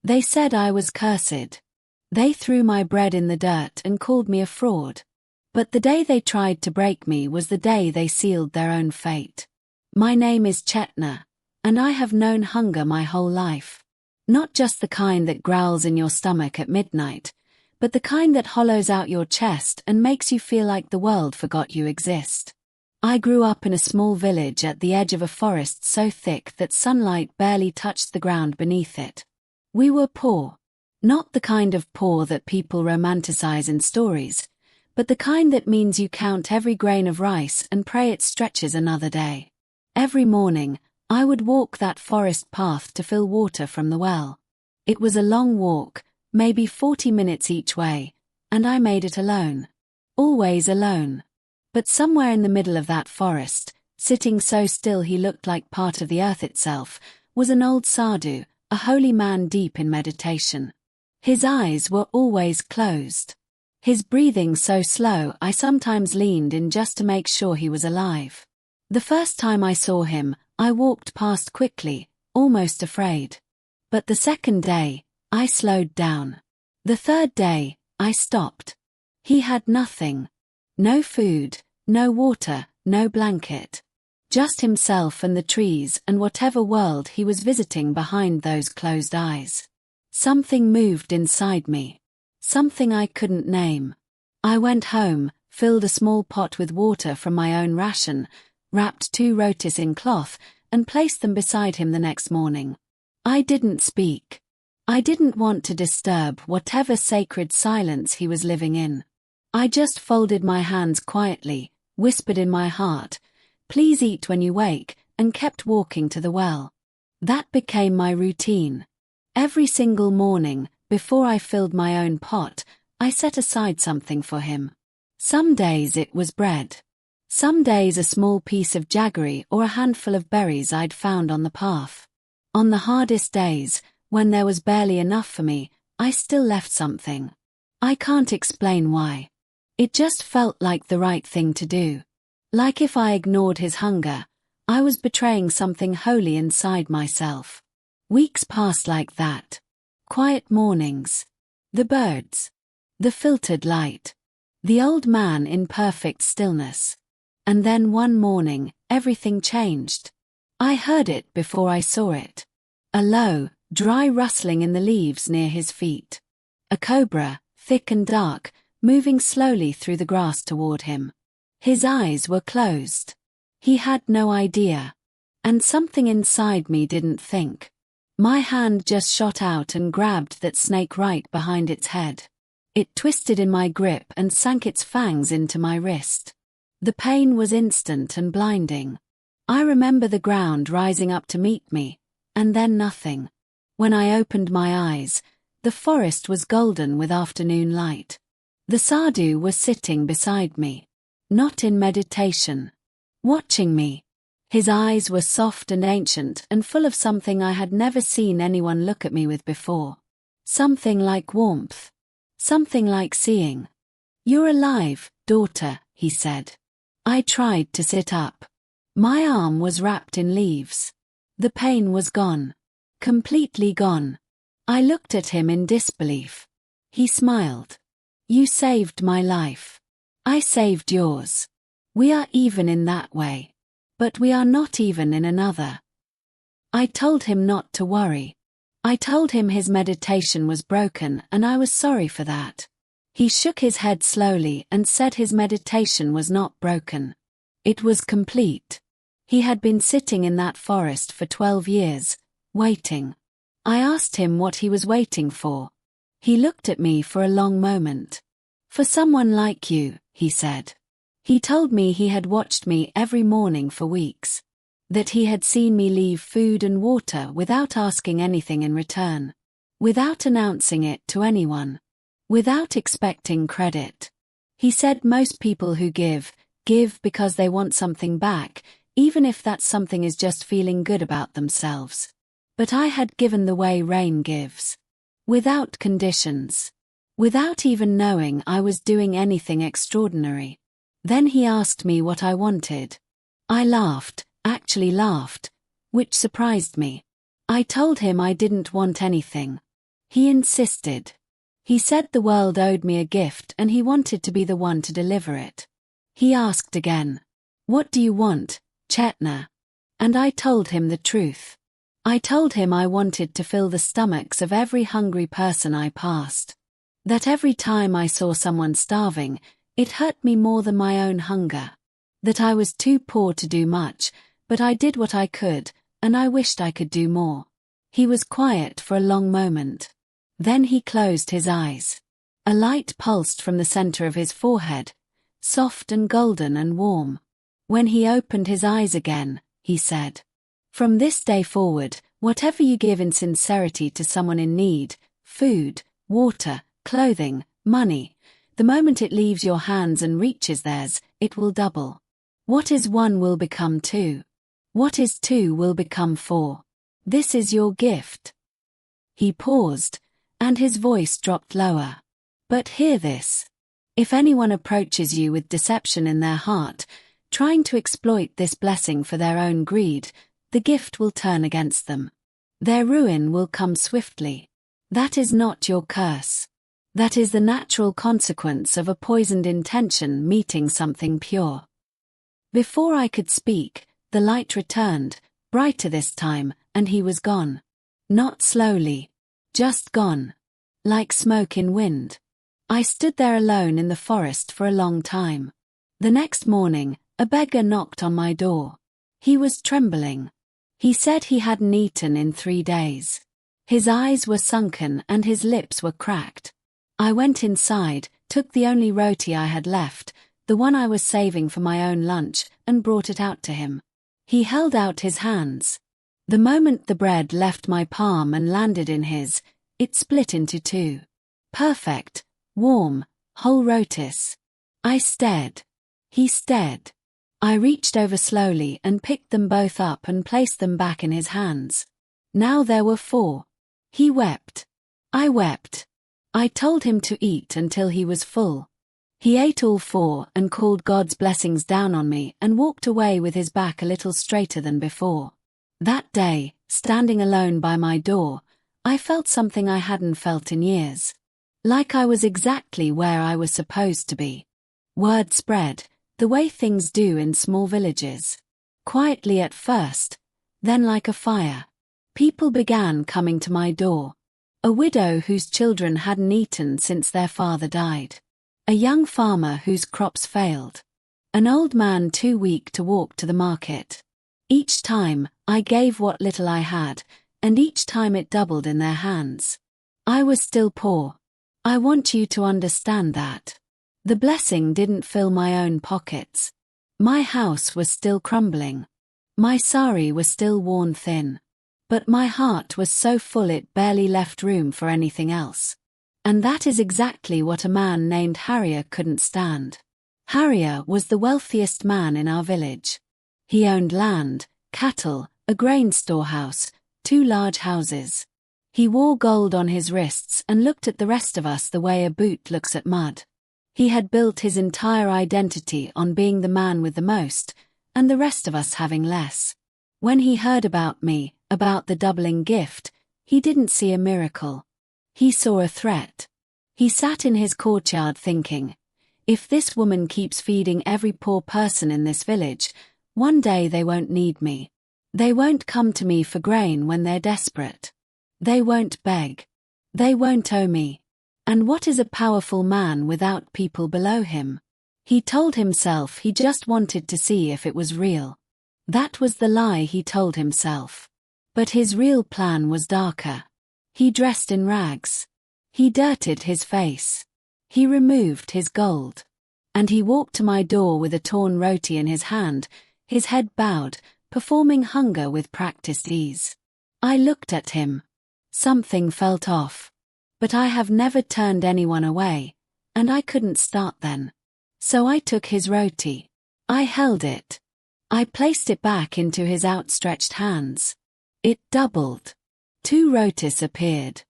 They said I was cursed. They threw my bread in the dirt and called me a fraud. But the day they tried to break me was the day they sealed their own fate. My name is Chetna, and I have known hunger my whole life. Not just the kind that growls in your stomach at midnight, but the kind that hollows out your chest and makes you feel like the world forgot you exist. I grew up in a small village at the edge of a forest so thick that sunlight barely touched the ground beneath it. We were poor. Not the kind of poor that people romanticize in stories, but the kind that means you count every grain of rice and pray it stretches another day. Every morning, I would walk that forest path to fill water from the well. It was a long walk, maybe 40 minutes each way, and I made it alone. Always alone. But somewhere in the middle of that forest, sitting so still he looked like part of the earth itself, was an old sadhu, a holy man deep in meditation. His eyes were always closed. His breathing so slow I sometimes leaned in just to make sure he was alive. The first time I saw him, I walked past quickly, almost afraid. But the second day, I slowed down. The third day, I stopped. He had nothing. No food, no water, no blanket. Just himself and the trees and whatever world he was visiting behind those closed eyes. Something moved inside me. Something I couldn't name. I went home, filled a small pot with water from my own ration, wrapped 2 rotis in cloth, and placed them beside him the next morning. I didn't speak. I didn't want to disturb whatever sacred silence he was living in. I just folded my hands quietly, whispered in my heart, "Please eat when you wake," and kept walking to the well. That became my routine. Every single morning, before I filled my own pot, I set aside something for him. Some days it was bread. Some days a small piece of jaggery or a handful of berries I'd found on the path. On the hardest days, when there was barely enough for me, I still left something. I can't explain why. It just felt like the right thing to do. Like if I ignored his hunger, I was betraying something holy inside myself. Weeks passed like that. Quiet mornings. The birds. The filtered light. The old man in perfect stillness. And then one morning, everything changed. I heard it before I saw it. A low, dry rustling in the leaves near his feet. A cobra, thick and dark, moving slowly through the grass toward him. His eyes were closed. He had no idea. And something inside me didn't think. My hand just shot out and grabbed that snake right behind its head. It twisted in my grip and sank its fangs into my wrist. The pain was instant and blinding. I remember the ground rising up to meet me, and then nothing. When I opened my eyes, the forest was golden with afternoon light. The sadhu was sitting beside me. Not in meditation. Watching me. His eyes were soft and ancient and full of something I had never seen anyone look at me with before. Something like warmth. Something like seeing. "You're alive, daughter," he said. I tried to sit up. My arm was wrapped in leaves. The pain was gone. Completely gone. I looked at him in disbelief. He smiled. "You saved my life. I saved yours. We are even in that way. But we are not even in another." I told him not to worry. I told him his meditation was broken and I was sorry for that. He shook his head slowly and said his meditation was not broken. It was complete. He had been sitting in that forest for 12 years, waiting. I asked him what he was waiting for. He looked at me for a long moment. "For someone like you," he said. He told me he had watched me every morning for weeks. That he had seen me leave food and water without asking anything in return. Without announcing it to anyone. Without expecting credit. He said most people who give because they want something back, even if that something is just feeling good about themselves. But I had given the way rain gives. Without conditions. Without even knowing I was doing anything extraordinary. Then he asked me what I wanted. I laughed, actually laughed, which surprised me. I told him I didn't want anything. He insisted. He said the world owed me a gift and he wanted to be the one to deliver it. He asked again, "What do you want, Chetna?" And I told him the truth. I told him I wanted to fill the stomachs of every hungry person I passed. That every time I saw someone starving, it hurt me more than my own hunger. That I was too poor to do much, but I did what I could, and I wished I could do more. He was quiet for a long moment. Then he closed his eyes. A light pulsed from the center of his forehead, soft and golden and warm. When he opened his eyes again, he said, "From this day forward, whatever you give in sincerity to someone in need, food, water, clothing, money, the moment it leaves your hands and reaches theirs, it will double. What is one will become two. What is two will become four. This is your gift." He paused, and his voice dropped lower. "But hear this. If anyone approaches you with deception in their heart, trying to exploit this blessing for their own greed, the gift will turn against them. Their ruin will come swiftly. That is not your curse. That is the natural consequence of a poisoned intention meeting something pure." Before I could speak, the light returned, brighter this time, and he was gone. Not slowly. Just gone. Like smoke in wind. I stood there alone in the forest for a long time. The next morning, a beggar knocked on my door. He was trembling. He said he hadn't eaten in 3 days. His eyes were sunken and his lips were cracked. I went inside, took the only roti I had left, the one I was saving for my own lunch, and brought it out to him. He held out his hands. The moment the bread left my palm and landed in his, it split into 2. Perfect, warm, whole rotis. I stared. He stared. I reached over slowly and picked them both up and placed them back in his hands. Now there were 4. He wept. I wept. I told him to eat until he was full. He ate all 4 and called God's blessings down on me and walked away with his back a little straighter than before. That day, standing alone by my door, I felt something I hadn't felt in years. Like I was exactly where I was supposed to be. Word spread, the way things do in small villages. Quietly at first, then like a fire. People began coming to my door. A widow whose children hadn't eaten since their father died. A young farmer whose crops failed. An old man too weak to walk to the market. Each time, I gave what little I had, and each time it doubled in their hands. I was still poor. I want you to understand that. The blessing didn't fill my own pockets. My house was still crumbling. My sari was still worn thin. But my heart was so full it barely left room for anything else. And that is exactly what a man named Harrier couldn't stand. Harrier was the wealthiest man in our village. He owned land, cattle, a grain storehouse, 2 large houses. He wore gold on his wrists and looked at the rest of us the way a boot looks at mud. He had built his entire identity on being the man with the most, and the rest of us having less. When he heard about me, about the doubling gift, he didn't see a miracle. He saw a threat. He sat in his courtyard thinking, if this woman keeps feeding every poor person in this village, one day they won't need me. They won't come to me for grain when they're desperate. They won't beg. They won't owe me. And what is a powerful man without people below him? He told himself he just wanted to see if it was real. That was the lie he told himself. But his real plan was darker. He dressed in rags. He dirtied his face. He removed his gold. And he walked to my door with a torn roti in his hand, his head bowed, performing hunger with practiced ease. I looked at him. Something felt off. But I have never turned anyone away, and I couldn't start then. So I took his roti. I held it. I placed it back into his outstretched hands. It doubled. 2 rotis appeared.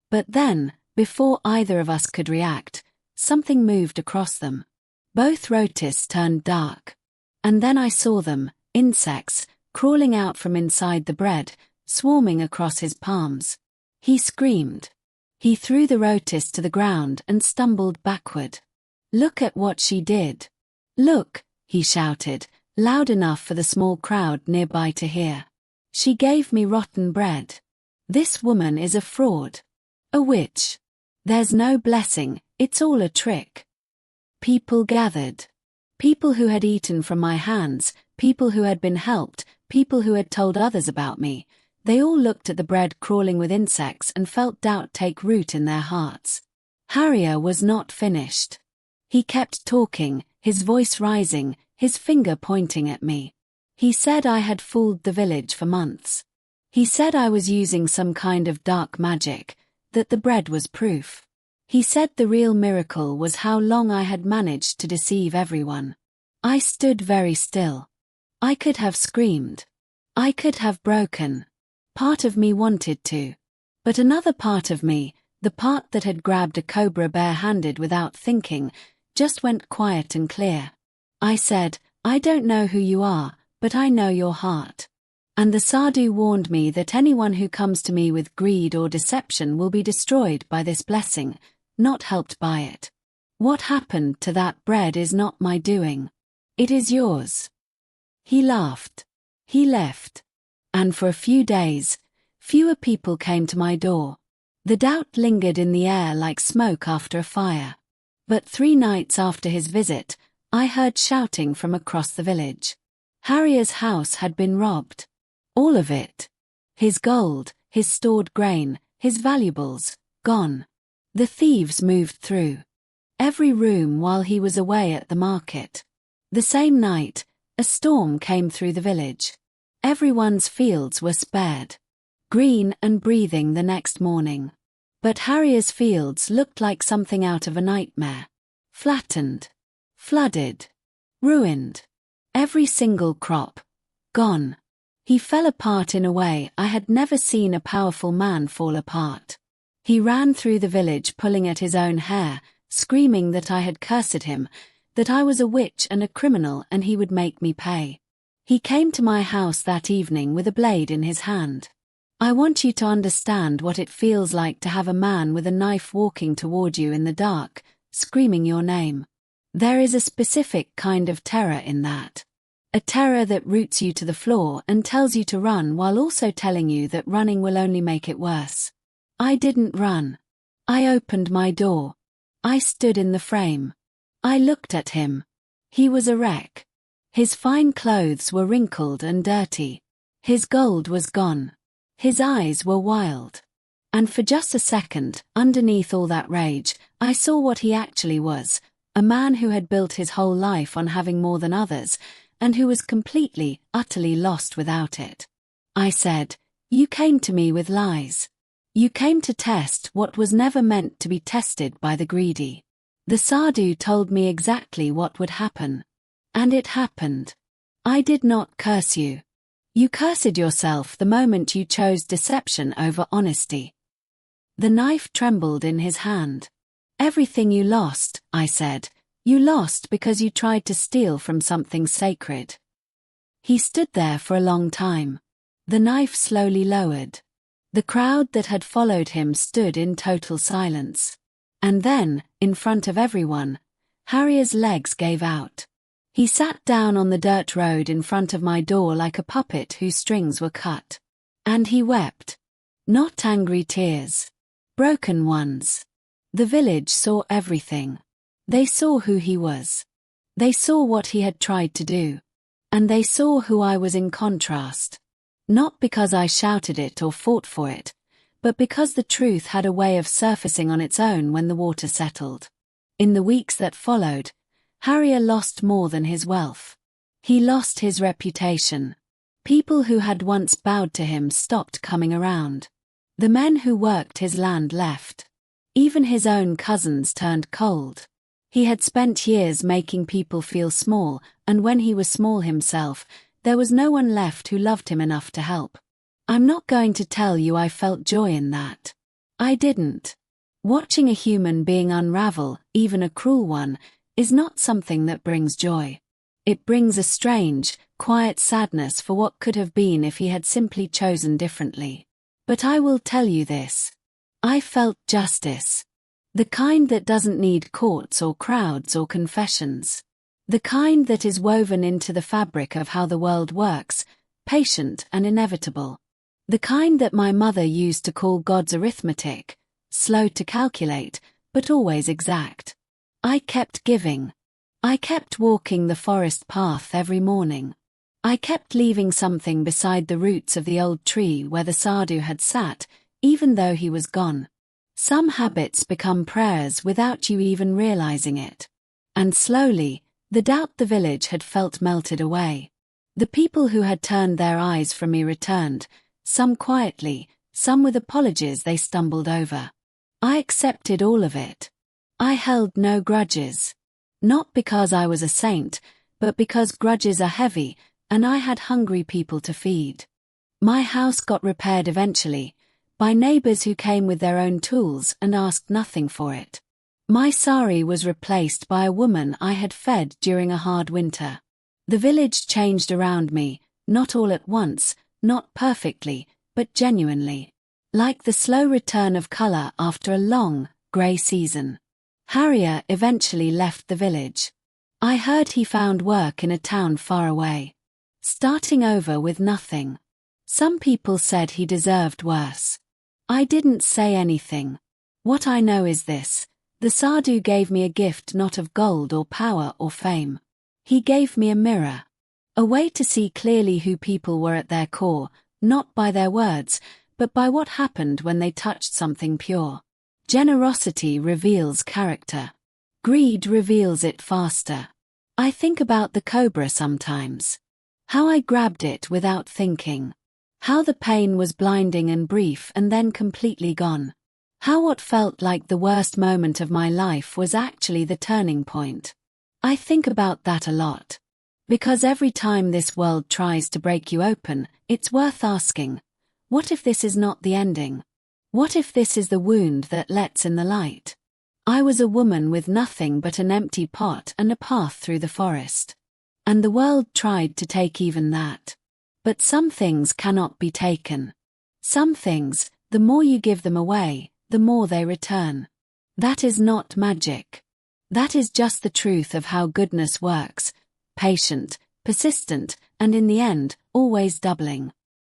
But then, before either of us could react, something moved across them. Both rotis turned dark. And then I saw them, insects, crawling out from inside the bread, swarming across his palms. He screamed. He threw the rotis to the ground and stumbled backward. "Look at what she did. Look," he shouted, loud enough for the small crowd nearby to hear. "She gave me rotten bread. This woman is a fraud. A witch. There's no blessing, it's all a trick." People gathered. People who had eaten from my hands, people who had been helped, people who had told others about me. They all looked at the bread crawling with insects and felt doubt take root in their hearts. Harrier was not finished. He kept talking, his voice rising, his finger pointing at me. He said I had fooled the village for months. He said I was using some kind of dark magic, that the bread was proof. He said the real miracle was how long I had managed to deceive everyone. I stood very still. I could have screamed. I could have broken. Part of me wanted to. But another part of me, the part that had grabbed a cobra bare-handed without thinking, just went quiet and clear. I said, "I don't know who you are, but I know your heart." And the sadhu warned me that anyone who comes to me with greed or deception will be destroyed by this blessing, not helped by it. What happened to that bread is not my doing. It is yours. He laughed. He left. And for a few days, fewer people came to my door. The doubt lingered in the air like smoke after a fire. But 3 nights after his visit, I heard shouting from across the village. Harrier's house had been robbed. All of it. His gold, his stored grain, his valuables, gone. The thieves moved through every room while he was away at the market. The same night, a storm came through the village. Everyone's fields were spared. Green and breathing the next morning. But Harrier's fields looked like something out of a nightmare. Flattened. Flooded. Ruined. Every single crop. Gone. He fell apart in a way I had never seen a powerful man fall apart. He ran through the village pulling at his own hair, screaming that I had cursed him, that I was a witch and a criminal and he would make me pay. He came to my house that evening with a blade in his hand. I want you to understand what it feels like to have a man with a knife walking toward you in the dark, screaming your name. There is a specific kind of terror in that. A terror that roots you to the floor and tells you to run while also telling you that running will only make it worse. I didn't run. I opened my door. I stood in the frame. I looked at him. He was a wreck. His fine clothes were wrinkled and dirty. His gold was gone. His eyes were wild. And for just a second, underneath all that rage, I saw what he actually was, a man who had built his whole life on having more than others, and who was completely, utterly lost without it. I said, "You came to me with lies. You came to test what was never meant to be tested by the greedy." The sadhu told me exactly what would happen. And it happened. I did not curse you. You cursed yourself the moment you chose deception over honesty. The knife trembled in his hand. "Everything you lost," I said, "you lost because you tried to steal from something sacred." He stood there for a long time. The knife slowly lowered. The crowd that had followed him stood in total silence. And then, in front of everyone, Harrier's legs gave out. He sat down on the dirt road in front of my door like a puppet whose strings were cut. And he wept. Not angry tears. Broken ones. The village saw everything. They saw who he was. They saw what he had tried to do. And they saw who I was in contrast. Not because I shouted it or fought for it, but because the truth had a way of surfacing on its own when the water settled. In the weeks that followed, Harrier lost more than his wealth. He lost his reputation. People who had once bowed to him stopped coming around. The men who worked his land left. Even his own cousins turned cold. He had spent years making people feel small, and when he was small himself, there was no one left who loved him enough to help. I'm not going to tell you I felt joy in that. I didn't. Watching a human being unravel, even a cruel one, is not something that brings joy. It brings a strange, quiet sadness for what could have been if he had simply chosen differently. But I will tell you this. I felt justice. The kind that doesn't need courts or crowds or confessions. The kind that is woven into the fabric of how the world works, patient and inevitable. The kind that my mother used to call God's arithmetic, slow to calculate, but always exact. I kept giving. I kept walking the forest path every morning. I kept leaving something beside the roots of the old tree where the sadhu had sat, even though he was gone. Some habits become prayers without you even realizing it. And slowly, the doubt the village had felt melted away. The people who had turned their eyes from me returned, some quietly, some with apologies they stumbled over. I accepted all of it. I held no grudges. Not because I was a saint, but because grudges are heavy, and I had hungry people to feed. My house got repaired eventually, by neighbors who came with their own tools and asked nothing for it. My sari was replaced by a woman I had fed during a hard winter. The village changed around me, not all at once, not perfectly, but genuinely. Like the slow return of color after a long, grey season. Harrier eventually left the village. I heard he found work in a town far away. Starting over with nothing. Some people said he deserved worse. I didn't say anything. What I know is this: the sadhu gave me a gift not of gold or power or fame. He gave me a mirror. A way to see clearly who people were at their core, not by their words, but by what happened when they touched something pure. Generosity reveals character. Greed reveals it faster. I think about the cobra sometimes. How I grabbed it without thinking. How the pain was blinding and brief and then completely gone. How what felt like the worst moment of my life was actually the turning point. I think about that a lot. Because every time this world tries to break you open, it's worth asking, what if this is not the ending? What if this is the wound that lets in the light? I was a woman with nothing but an empty pot and a path through the forest. And the world tried to take even that. But some things cannot be taken. Some things, the more you give them away, the more they return. That is not magic. That is just the truth of how goodness works, patient, persistent, and in the end, always doubling.